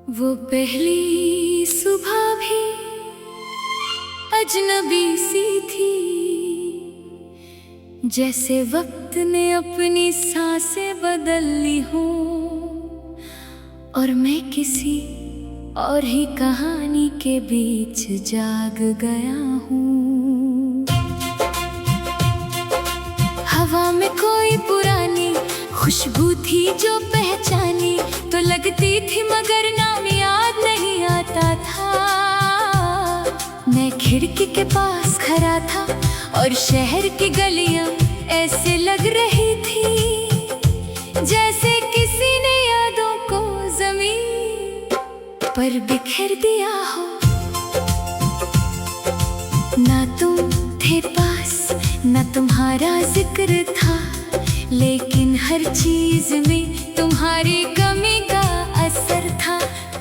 वो पहली सुबह भी अजनबी सी थी, जैसे वक्त ने अपनी सांसें बदल ली हों और मैं किसी और ही कहानी के बीच जाग गया हूँ। हवा में कोई पुरानी खुशबू थी जो पहचानी तो लगती थी, मगर नाम याद नहीं आता था। मैं खिड़की के पास खड़ा था और शहर की गलियां ऐसे लग रही थी जैसे किसी ने यादों को जमीन पर बिखेर दिया हो। ना तुम थे पास, ना तुम्हारा जिक्र था, लेकिन हर चीज में तुम्हारी कमी का असर था।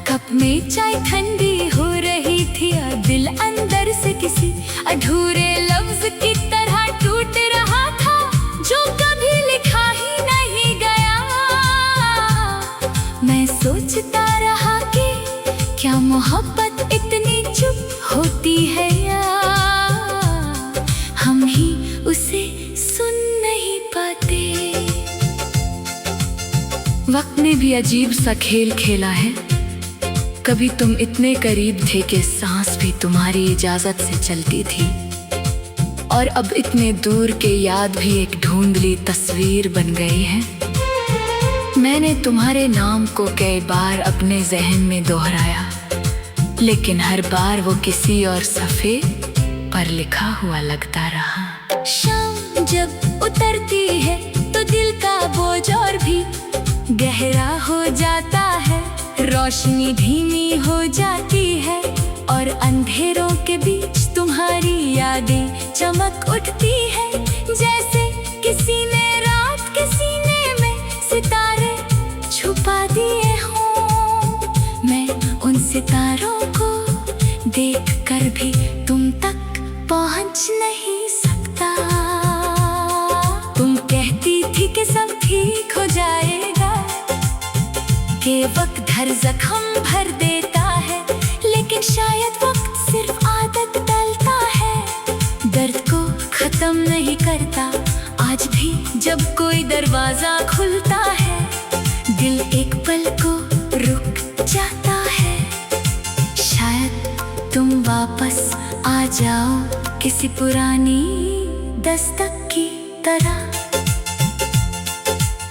कप में चाय ठंडी हो रही थी और दिल अंदर से किसी अधूरे लफ्ज की तरह टूट रहा था, जो कभी लिखा ही नहीं गया। मैं सोचता रहा कि क्या मोहब्बत इतनी चुप होती है या हम ही उसे सुन नहीं पाते। वक्त ने भी अजीब सा खेल खेला है। कभी तुम इतने करीब थे कि सांस भी तुम्हारी इजाजत से चलती थी, और अब इतने दूर के याद भी एक धुंधली तस्वीर बन गई है। मैंने तुम्हारे नाम को कई बार अपने जहन में दोहराया, लेकिन हर बार वो किसी और सफ़े पर लिखा हुआ लगता रहा। शाम जब उतरती है तो दिल का बोझ और भी गहरा हो जाता है, रोशनी धीमी हो जाती है और अंधेरों के बीच तुम्हारी यादें चमक उठती है, जैसे किसी ने रात के सीने में सितारे छुपा दिए हों। मैं उन सितारों को देखकर भी तुम तक पहुंच नहीं सकता। तुम कहती थी कि सब ठीक हो जाएगा, कि वक्त हर जख्म भर देता है, लेकिन शायद वक्त सिर्फ आदत डालता है, दर्द को खत्म नहीं करता। आज भी जब कोई दरवाजा खुलता है, दिल एक पल को रुक जाता है। शायद तुम वापस आ जाओ किसी पुरानी दस्तक की तरह।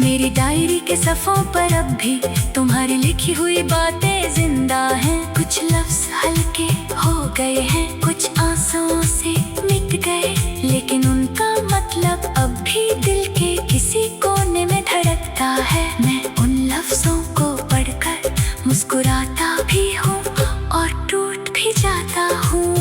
मेरी डायरी के सफ़ों पर अब भी तुम्हारी लिखी हुई बातें जिंदा हैं। कुछ लफ्ज़ हल्के हो गए हैं, कुछ आंसुओं से मिट गए, लेकिन उनका मतलब अब भी दिल के किसी कोने में धड़कता है। मैं उन लफ्ज़ों को पढ़कर मुस्कुराता भी हूँ और टूट भी जाता हूँ।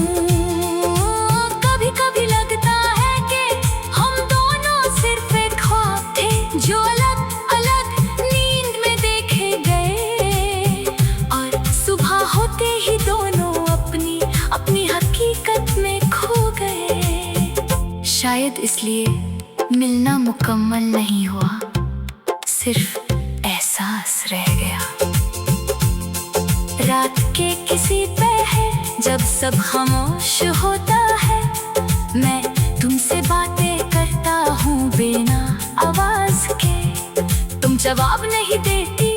कभी कभी लगता है कि हम दोनों सिर्फ एक ख्वाब थे, जो अलग अलग नींद में देखे गए, और सुबह होते ही दोनों अपनी अपनी हकीकत में खो गए। शायद इसलिए मिलना मुकम्मल नहीं हुआ, सिर्फ एहसास रह गया। रात के किसी पहर जब सब खामोश होता है, मैं तुमसे बातें करता हूँ बिना आवाज के। तुम जवाब नहीं देती,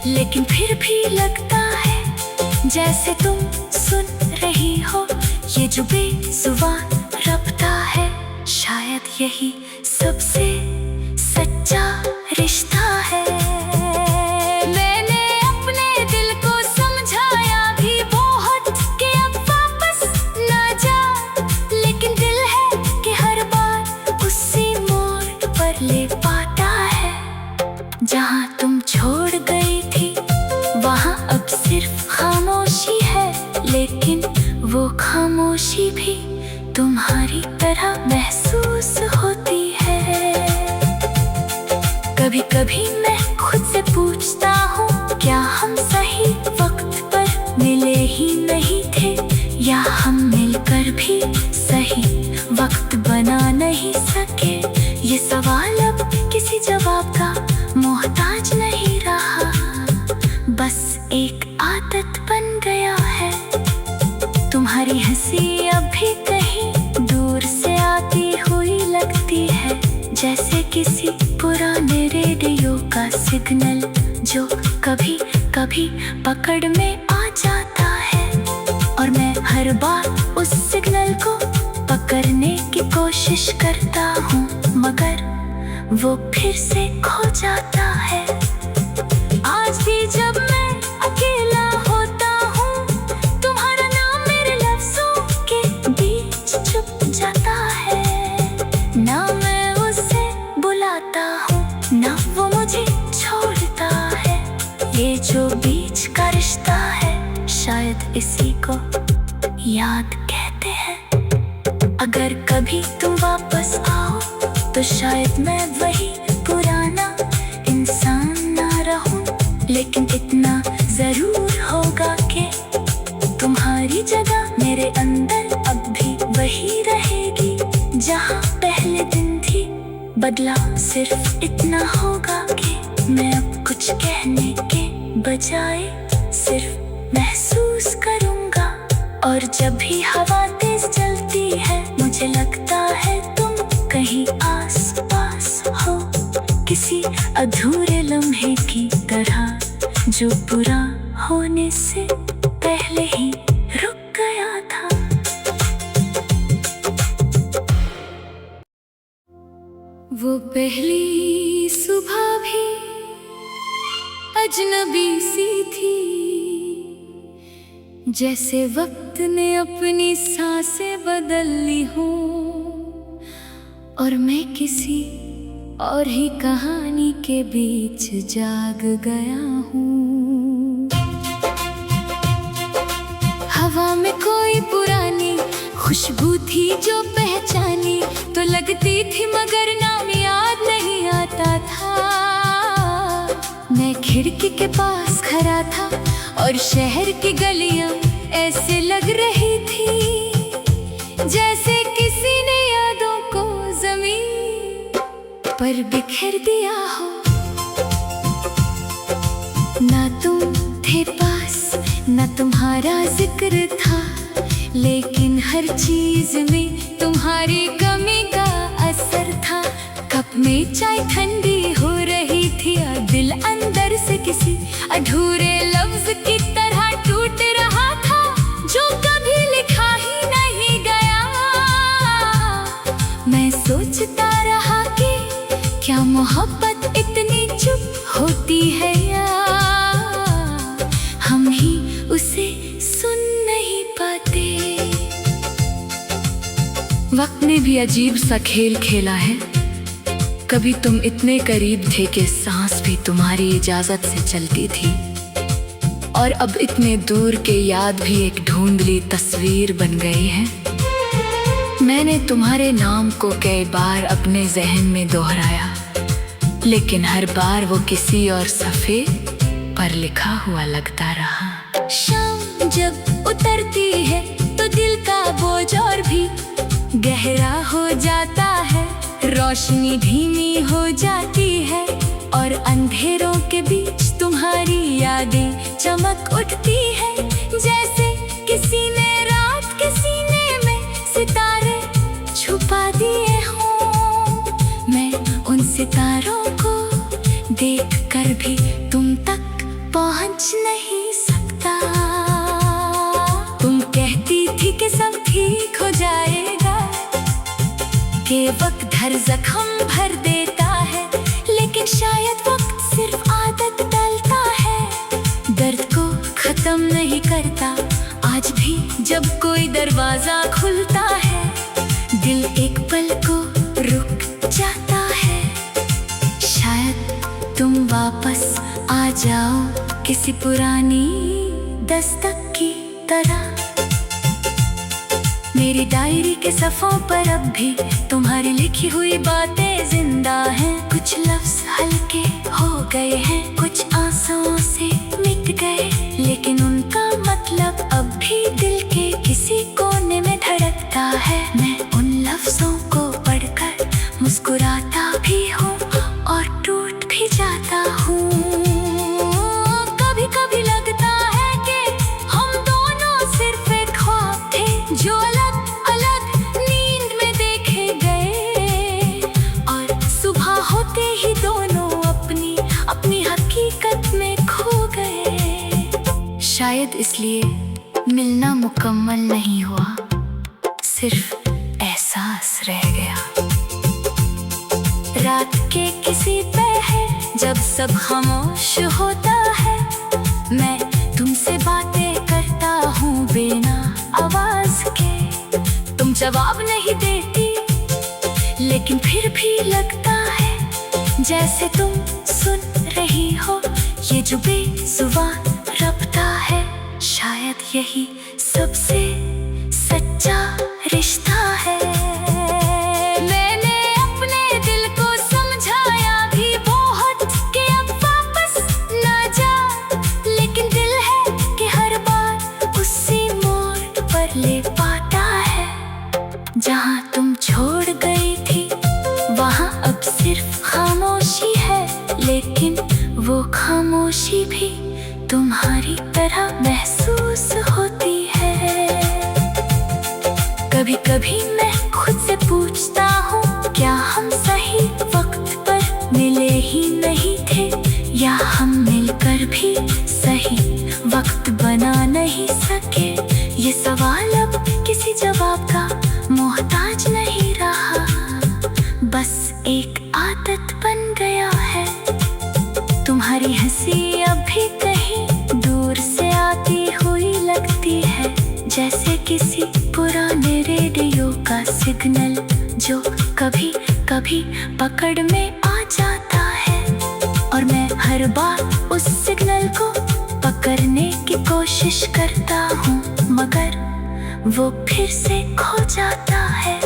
लेकिन फिर भी लगता है जैसे तुम सुन रही हो ये जो बेजुबान रब्ता है। शायद यही सबसे सच्चा रिश्ता है। मैंने अपने दिल को समझाया भी बहुत कि अब वापस ना जा, लेकिन दिल है कि हर बार उसी मोड़ पर ले पाता है। जहाँ तुम छोड़ गई थी वहाँ अब सिर्फ खामोशी है, लेकिन वो खामोशी भी तुम्हारी तरह महसूस होती है। कभी कभी मैं खुद से पूछता हूँ, क्या हम सही वक्त पर मिले ही नहीं थे, या हम मिलकर भी सही वक्त बना नहीं सके। ये सवाल अब किसी जवाब का मोहताज नहीं रहा, बस एक किसी पुराने रेडियो का सिग्नल जो कभी कभी पकड़ में आ जाता है, और मैं हर बार उस सिग्नल को पकड़ने की कोशिश करता हूँ, मगर वो फिर से खो जाता है। आज भी जब मैं अकेला होता हूँ, तुम्हारा नाम मेरे लफ्जों के बीच छुप जाता है। ना मैं उसे बुलाता हूँ, ना वो मुझे छोड़ता है। ये जो बीच का रिश्ता है, शायद इसी को याद कहते हैं। अगर कभी तुम वापस आओ तो शायद मैं वही पुराना इंसान ना रहूं, लेकिन इतना जरूर होगा कि तुम्हारी जगह मेरे अंदर अब भी वही रहेगी जहां पहले दिन थी। बदलाव सिर्फ इतना होगा कि मैं अब कुछ कहने के बजाय सिर्फ महसूस करूंगा। और जब भी हवा तेज चलती है, मुझे लगता है तुम कहीं आस पास हो, किसी अधूरे लम्हे की तरह जो पूरा होने से पहले ही रुक गया था। वो पहली सुबह भी अजनबी सी थी, जैसे वक्त ने अपनी सांसें बदल ली हों, और मैं किसी और ही कहानी के बीच जाग गया हूँ। हवा में कोई पुरानी खुशबू थी जो पहचानी तो लगती थी, मगर नाम याद नहीं आता था। मैं खिड़की के पास खड़ा था और शहर की गलियां ऐसे लग रही थी जैसे किसी ने यादों को जमीन पर बिखेर दिया हो। ना तुम थे पास, ना तुम्हारा जिक्र था, लेकिन हर चीज में तुम्हारी कमी का असर था। कप में चाय ठंडी हो रही थी और दिल अंदर से किसी अधूरे लफ्ज की तरह टूट रहा था, जो कभी लिखा ही नहीं गया। मैं सोचता रहा कि क्या मोहब्बत इतनी चुप होती है, या हम ही उसे सुन नहीं पाते। वक्त ने भी अजीब सा खेल खेला है। कभी तुम इतने करीब थे कि सांस भी तुम्हारी इजाजत से चलती थी, और अब इतने दूर के याद भी एक ढूंढली तस्वीर बन गई है। मैंने तुम्हारे नाम को कई बार अपने जहन में दोहराया, लेकिन हर बार वो किसी और सफ़े पर लिखा हुआ लगता रहा। शाम जब उतरती है तो दिल का बोझ और भी गहरा हो जाता है, रोशनी धीमी हो जाती है और अंधेरों के बीच तुम्हारी यादें चमक उठती है, जैसे किसी ने रात के सीने में सितारे छुपा दिए हों। मैं उन सितारों को देखकर भी तुम तक पहुंच नहीं सकता। तुम कहती थी कि सब ठीक हो जाएगा, कि वक्त हर जख्म भर देता है, लेकिन शायद वक्त सिर्फ आदत डालता है, दर्द को खत्म नहीं करता। आज भी जब कोई दरवाजा खुलता है, दिल एक पल को रुक जाता है। शायद तुम वापस आ जाओ किसी पुरानी दस्तक की तरह। मेरी डायरी के सफ़ों पर अब भी तुम्हारी लिखी हुई बातें जिंदा हैं। कुछ लफ्ज़ हल्के हो गए हैं, कुछ आंसुओं से मिट गए, लेकिन उनका मतलब अब भी दिल के किसी कोने में धड़कता है। मैं उन लफ्ज़ों को पढ़कर मुस्कुराता भी हूँ और टूट भी जाता हूँ। कभी कभी लगता है कि हम दोनों सिर्फ एक ख्वाब थे, जो अलग अलग नींद में देखे गए, और सुबह हो शायद इसलिए मिलना मुकम्मल नहीं हुआ, सिर्फ एहसास रह गया। रात के किसी पहर जब सब खामोश होता है, मैं तुमसे बातें करता हूँ बिना आवाज के। तुम जवाब नहीं देती, लेकिन फिर भी लगता है जैसे तुम सुन रही हो ये जो बेजुबान रब्ता है। शायद यही सबसे सच्चा रिश्ता है। मैंने अपने दिल को समझाया भी बहुत कि अब वापस ना जा, लेकिन दिल है कि हर बार उसी मोड़ पर ले पाता है। जहाँ तुम छोड़ गई थी वहाँ अब सिर्फ खामोशी है, लेकिन वो खामोशी भी तुम्हारी तरह महसूस होती है। कभी कभी मैं खुद से पूछता हूँ, क्या हम सही वक्त पर मिले ही नहीं थे, या हम मिलकर भी सही वक्त बना नहीं सके। ये सवाल अब किसी जवाब का मोहताज नहीं रहा, बस एक आदत बन गया है। तुम्हारी हंसी अभी कहीं दूर से आती हुई लगती है, जैसे किसी पुराने रेडियो का सिग्नल जो कभी कभी पकड़ में आ जाता है। और मैं हर बार उस सिग्नल को पकड़ने की कोशिश करता हूँ, मगर वो फिर से खो जाता है।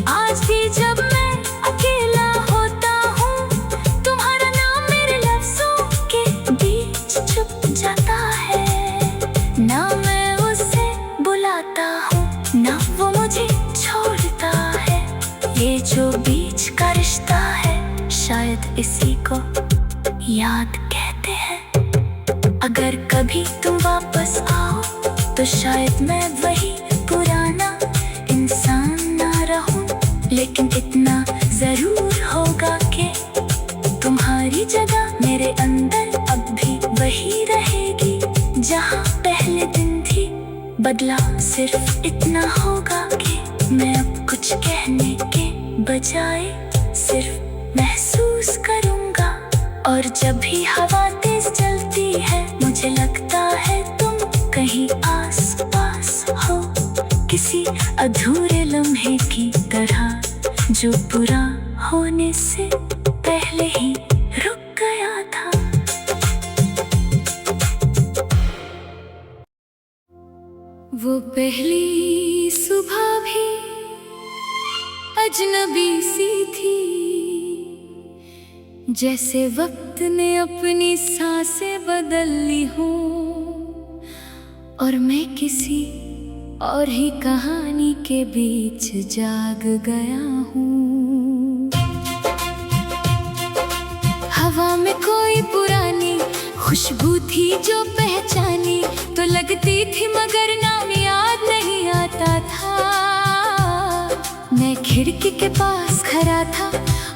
आज भी जब मैं अकेला होता हूँ, तुम्हारा नाम मेरे लफ्जों के बीच छुप जाता है। ना मैं उसे बुलाता हूँ, ना वो मुझे छोड़ता है। ये जो बीच का रिश्ता है, शायद इसी को याद कहते हैं। अगर कभी तुम वापस आओ तो शायद मैं वही पुराना इंसान ना रहूं, लेकिन इतना जरूर होगा कि तुम्हारी जगह मेरे अंदर अब भी वही रहेगी जहाँ पहले दिन थी। बदलाव सिर्फ इतना होगा कि मैं अब कुछ कहने के बजाय सिर्फ महसूस करूँगा। और जब भी हवा तेज चलती है, मुझे लगता है तुम कहीं आस-पास हो, किसी अधूरे लम्हे की तरह जो पूरा होने से पहले ही रुक गया था। वो पहली सुबह भी अजनबी सी थी, जैसे वक्त ने अपनी सांसें बदल ली हों और मैं किसी और ही कहानी के बीच जाग गया हूँ। हवा में कोई पुरानी खुशबू थी जो पहचानी तो लगती थी, मगर नाम याद नहीं आता था। मैं खिड़की के पास खड़ा था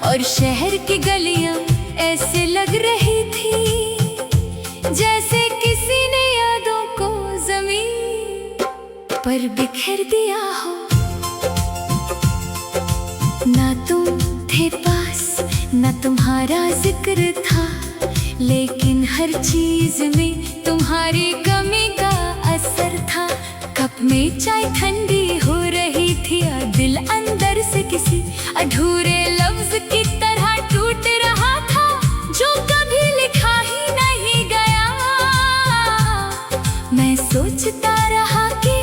और शहर की गलियां ऐसे लग रही थी जैसे किसी ने यादों को जमीन पर बिखेर दिया हो। ना तुम थे पास, ना तुम्हारा जिक्र था, लेकिन हर चीज में तुम्हारी कमी का असर था। कप में चाय ठंडी हो रही थी और दिल अंदर से किसी अधूरे लफ्ज की तरह टूट रहा था, जो कभी लिखा ही नहीं गया। मैं सोचता रहा कि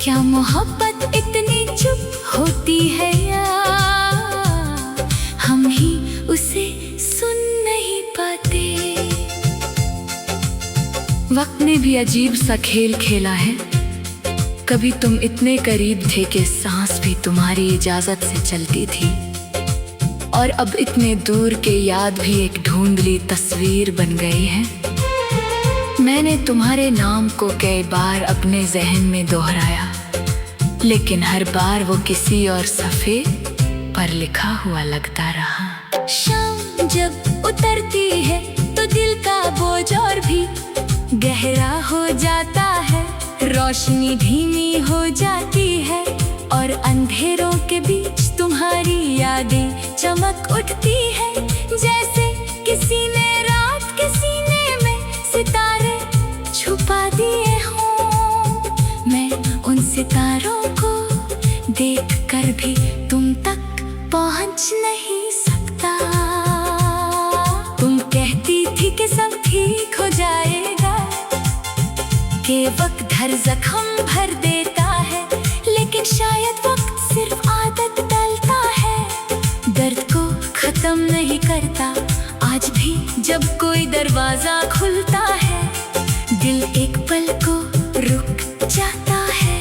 क्या मोहब्बत इतनी चुप होती है, या हम ही उसे सुन नहीं पाते। वक्त ने भी अजीब सा खेल खेला है। कभी तुम इतने करीब थे कि सांस भी तुम्हारी इजाजत से चलती थी, और अब इतने दूर के याद भी एक ढूंढली तस्वीर बन गई है। मैंने तुम्हारे नाम को कई बार अपने जहन में दोहराया, लेकिन हर बार वो किसी और सफ़े पर लिखा हुआ लगता रहा। शाम जब उतरती है तो दिल का बोझ और भी गहरा हो जाता है, रोशनी धीमी हो जाती है और अंधेरों के बीच तुम्हारी यादें चमक उठती है। जैसे किसी ने रात के सीने में सितारे छुपा दिए हों। मैं उन सितारों को देखकर भी तुम तक पहुंच नहीं सकता। तुम कहती थी कि सब ठीक हो जाएगा, कि वक्त हर जख्म भर देता है, लेकिन शायद वक्त सिर्फ आदत डालता है, दर्द को खत्म नहीं करता। आज भी जब कोई दरवाजा खुलता है, दिल एक पल को रुक जाता है।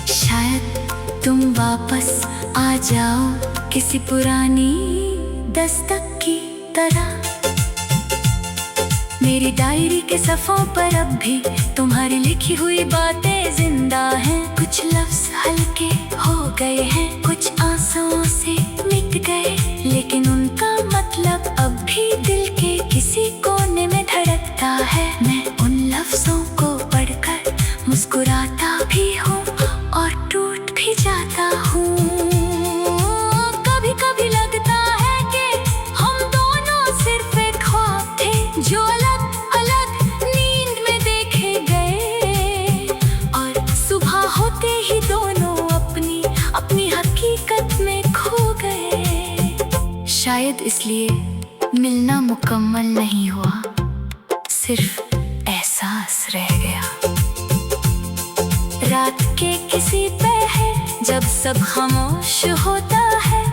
शायद तुम वापस आ जाओ किसी पुरानी दस्तक की तरह। मेरी डायरी के सफ़ों पर अब भी तुम्हारी लिखी हुई बातें जिंदा हैं। कुछ लफ्ज़ हल्के हो गए हैं, कुछ आंसुओं से मिट गए, लेकिन उनका मतलब अब भी दिल के किसी कोने में धड़कता है। मैं उन लफ्ज़ों को पढ़कर मुस्कुराता भी हूँ और टूट भी जाता हूँ। कभी कभी लगता है कि हम दोनों सिर्फ एक ख्वाब थे, जो अलग अलग नींद में देखे गए, और सुबह होते ही दोनों अपनी अपनी हकीकत में खो गए। शायद इसलिए मिलना मुकम्मल नहीं हुआ, सिर्फ एहसास रह गया। रात के किसी पहर जब सब खामोश होता है,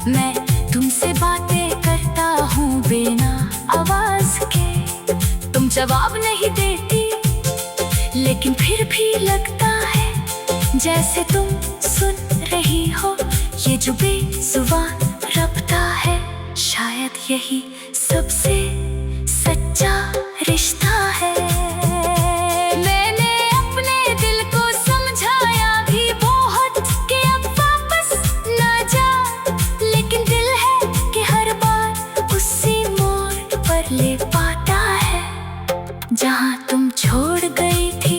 मैं तुमसे बातें करता हूँ बिना आवाज के। तुम जवाब नहीं देती, लेकिन फिर भी लगता है जैसे तुम सुन रही हो ये जो बेजुबान रब्ता है। शायद यही सबसे सच्चा रिश्ता है। ले पाता है जहाँ तुम छोड़ गई थी,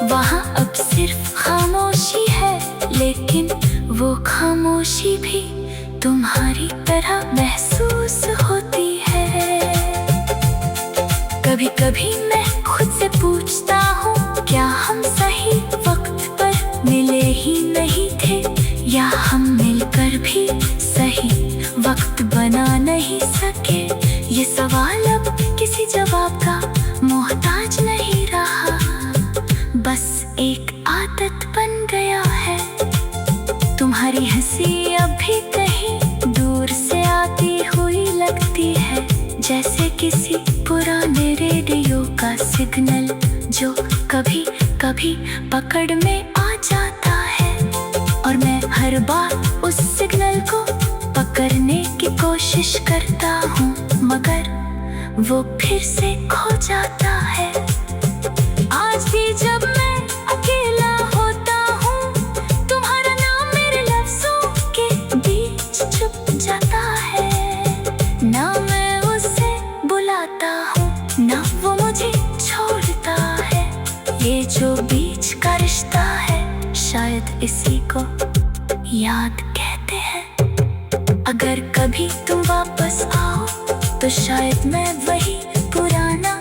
वहाँ अब सिर्फ खामोशी है, लेकिन वो खामोशी भी तुम्हारी तरह महसूस होती है। कभी कभी मैं खुद से पूछता हूँ, क्या हम सही वक्त पर मिले ही नहीं थे, या हम मिलकर भी सही वक्त बना नहीं सके। ये सवाल अब किसी जवाब का मोहताज नहीं रहा, बस एक आदत बन गया है। तुम्हारी हंसी अब भी कहीं दूर से आती हुई लगती है, जैसे किसी पुराने रेडियो का सिग्नल जो कभी कभी पकड़ में आ जाता है। और मैं हर बार उस सिग्नल को पकड़ने की कोशिश करता हूँ, मगर वो फिर से खो जाता है। आज भी जब मैं अकेला होता हूँ, तुम्हारा नाम मेरे लफ्ज़ों के बीच छुप जाता है। ना मैं उसे बुलाता हूँ, ना वो मुझे छोड़ता है। ये जो बीच का रिश्ता है, शायद इसी को याद कहते हैं। अगर कभी तुम वापस आओ, तो शायद मैं वही पुराना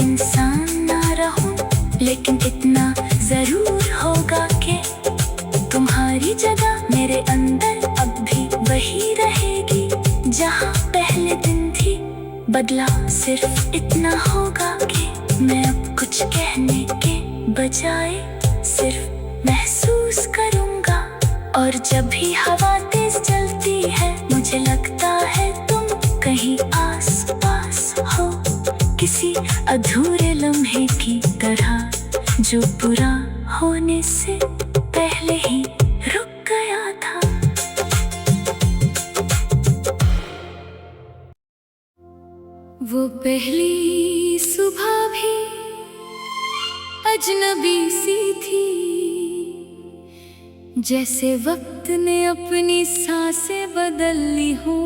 इंसान ना रहूं, लेकिन इतना जरूर होगा कि तुम्हारी जगह मेरे अंदर अब भी वही रहेगी जहां पहले दिन थी। बदलाव सिर्फ इतना होगा कि मैं अब कुछ कहने के बजाय सिर्फ महसूस करूंगा। और जब भी हवा तेज चलती है, मुझे लगता है तुम कहीं आस पास हो, किसी अधूरे लम्हे की तरह जो पूरा होने से पहले ही रुक गया था। वो पहली सुबह भी अजनबी सी थी, जैसे वक्त ने अपनी सांसें बदल ली हों,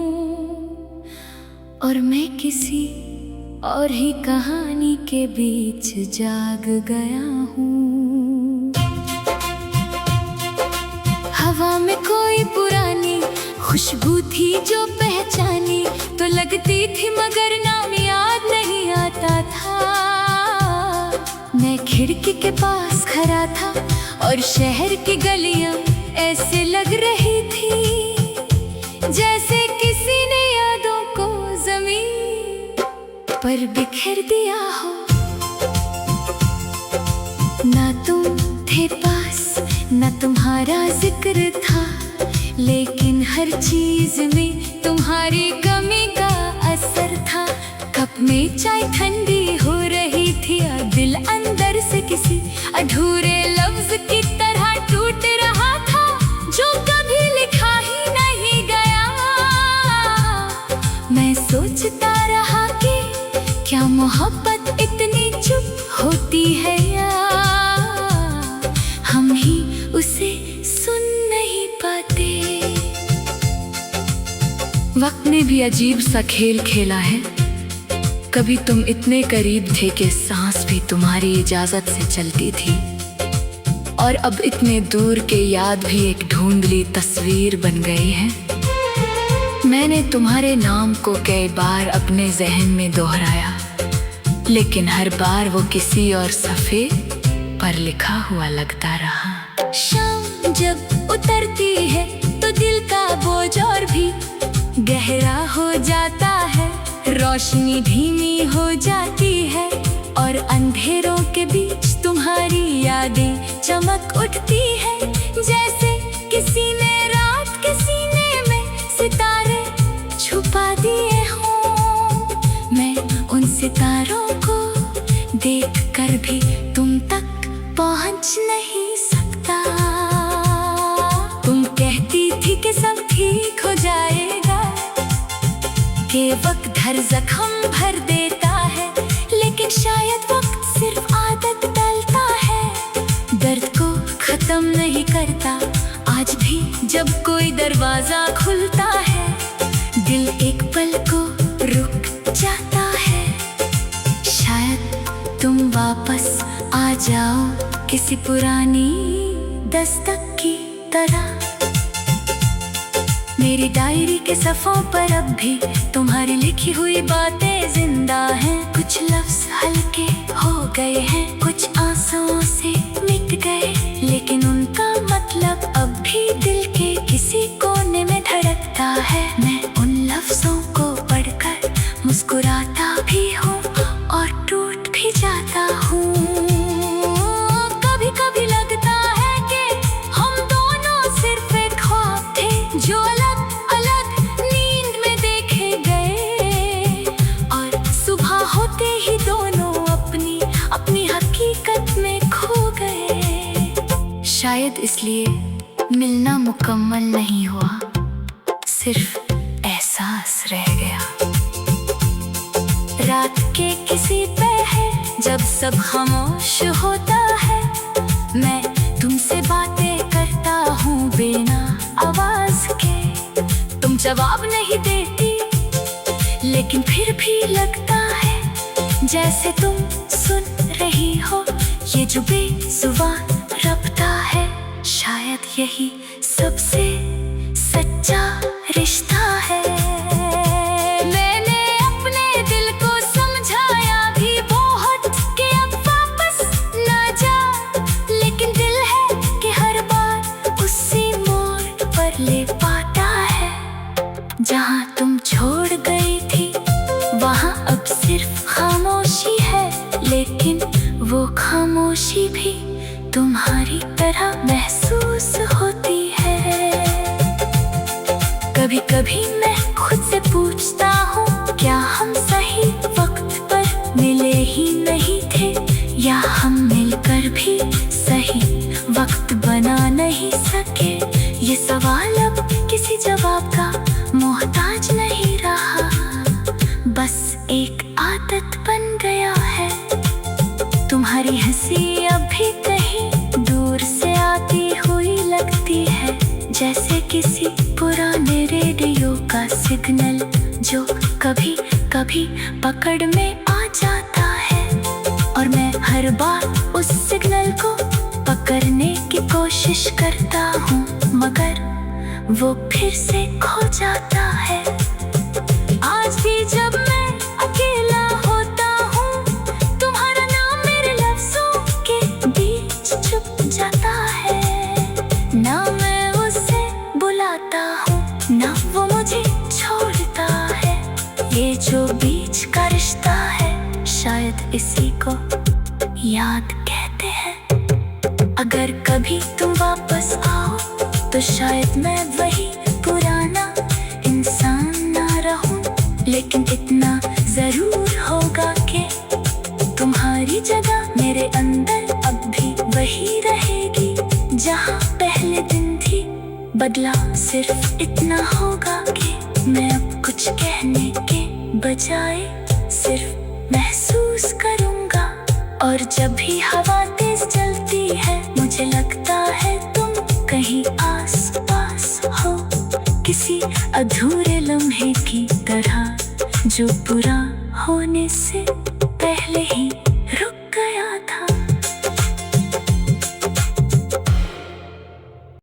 और मैं किसी और ही कहानी के बीच जाग गया हूँ। हवा में कोई पुरानी खुशबू थी जो पहचानी तो लगती थी मगर नाम याद नहीं आता था। मैं खिड़की के पास खड़ा था और शहर की गलियां ऐसे लग रही थी जैसे किसी ने यादों को जमीन पर बिखेर दिया हो। ना तुम थे पास ना तुम्हारा जिक्र था, लेकिन हर चीज में तुम्हारी कमी का असर था। कप में चाय ठंडी हो रही थी और दिल अंदर से किसी अधूरे लफ्ज की तरह टूट रहा था जो कभी लिखा ही नहीं गया। मैं सोचता रहा कि क्या मोहब्बत इतनी चुप होती है या हम ही उसे सुन नहीं पाते। वक्त ने भी अजीब सा खेल खेला है। कभी तुम इतने करीब थे कि सांस भी तुम्हारी इजाजत से चलती थी, और अब इतने दूर के याद भी एक धुंधली तस्वीर बन गई है। मैंने तुम्हारे नाम को कई बार अपने जहन में दोहराया, लेकिन हर बार वो किसी और सफ़े पर लिखा हुआ लगता रहा। शाम जब उतरती है तो दिल का बोझ और भी गहरा हो जाता है। रोशनी धीमी हो जाती है और अंधेरों के बीच तुम्हारी यादें चमक उठती है, जैसे किसी ने रात के सीने में सितारे छुपा दिए हों। मैं उन सितारों को देखकर भी तुम तक पहुंच नहीं सकता। तुम कहती थी कि सब ठीक हो जाएगा, कि वक्त हर जख्म भर देता है, लेकिन शायद वक्त सिर्फ आदत डालता है, दर्द को खत्म नहीं करता। आज भी जब कोई दरवाजा खुलता है दिल एक पल को रुक जाता है। शायद तुम वापस आ जाओ किसी पुरानी दस्तक की तरह। मेरी डायरी के सफ़ों पर अब भी तुम्हारी लिखी हुई बातें जिंदा हैं। कुछ लफ्ज़ हल्के हो गए हैं, कुछ आंसुओं से मिट गए, लेकिन उनका मतलब अब भी दिल के किसी कोने में धड़कता है। मैं उन लफ्ज़ों को पढ़कर मुस्कुराता भी हूँ और टूट भी जाता हूँ। कभी कभी लगता है कि हम दोनों सिर्फ एक ख्वाब थे जो अलग अलग नींद में देखे गए, और सुबह होते ही दोनों अपनी अपनी हकीकत में खो गए। शायद इसलिए मिलना मुकम्मल नहीं हुआ, सिर्फ एहसास रह गया। रात के किसी पहर जब सब खामोश होता है, मैं तुमसे बातें करता हूँ बिना आवाज के। तुम जवाब नहीं देती, लेकिन फिर भी लगता है जैसे तुम सुन रही हो ये जो बेजुबान रब्ता है। शायद यही सबसे सच्चा रिश्ता है। मैंने अपने दिल को समझाया भी बहुत कि अब वापस ना जा, लेकिन दिल है कि हर बार उसी मोड़ पर ले पाता है। जहाँ तुम छोड़ गई थी वहाँ अब सिर्फ खामोशी है, लेकिन वो खामोशी भी तुम्हारी तरह महसूस होती है। कभी कभी मैं खुद से पूछता हूँ, क्या हम सही वक्त पर मिले ही नहीं थे, या हम मिलकर भी सही वक्त बना नहीं सके। ये सवाल अब किसी जवाब का मोहताज नहीं रहा, बस एक आदत बन गया है। तुम्हारी हंसी अब भी कहीं दूर से आती हुई लगती है, जैसे किसी पुराने रेडियो का सिग्नल जो कभी कभी पकड़ में हर बार उस सिग्नल को पकड़ने की कोशिश करता हूँ, मगर वो फिर से खो जाता है। आज भी जब मैं अकेला होता हूँ, तुम्हारा नाम मेरे लफ्जों के बीच छुप जाता है। ना मैं उसे बुलाता हूँ, ना वो मुझे छोड़ता है। ये जो बीच का रिश्ता है, शायद इसी को याद कहते हैं। अगर कभी तुम वापस आओ तो शायद मैं वही पुराना इंसान ना रहूं, लेकिन इतना जरूर होगा कि तुम्हारी जगह मेरे अंदर अब भी वही रहेगी जहां पहले दिन थी। बदलाव सिर्फ इतना होगा कि मैं अब कुछ कहने के बजाय सिर्फ महसूस करूंगा। और जब भी हवा तेज चलती है, मुझे लगता है तुम कहीं आस पास हो, किसी अधूरे लम्हे की तरह जो पूरा होने से पहले ही